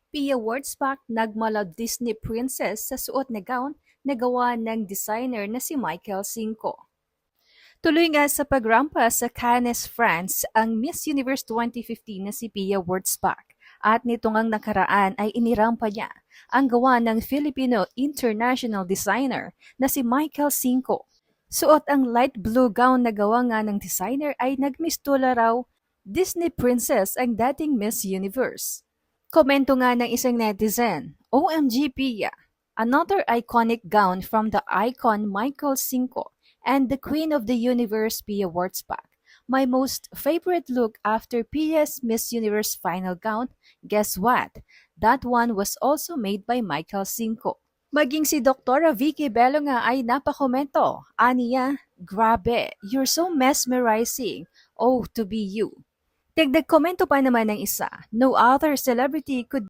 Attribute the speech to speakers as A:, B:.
A: Pia Wurtzbach nagmalaw Disney princess sa suot na gown na gawa ng designer na si Michael Cinco. Tuloy nga sa pagrampas sa Cannes, France, ang Miss Universe 2015 na si Pia Wurtzbach. At nito ngang nakaraan ay inirampa niya ang gawa ng Filipino international designer na si Michael Cinco. Suot ang light blue gown na gawa nga ng designer ay nagmistula raw Disney princess ang dating Miss Universe. Komento nga ng isang netizen, OMG Pia, another iconic gown from the icon Michael Cinco and the Queen of the Universe Pia Wurtzbach. My most favorite look after Pia's Miss Universe final gown, guess what? That one was also made by Michael Cinco. Maging si Dr. Vicky Bello nga ay napakomento. Aniya, grabe, you're so mesmerizing. Oh, to be you. Dagdag komento pa naman ng isa, no other celebrity could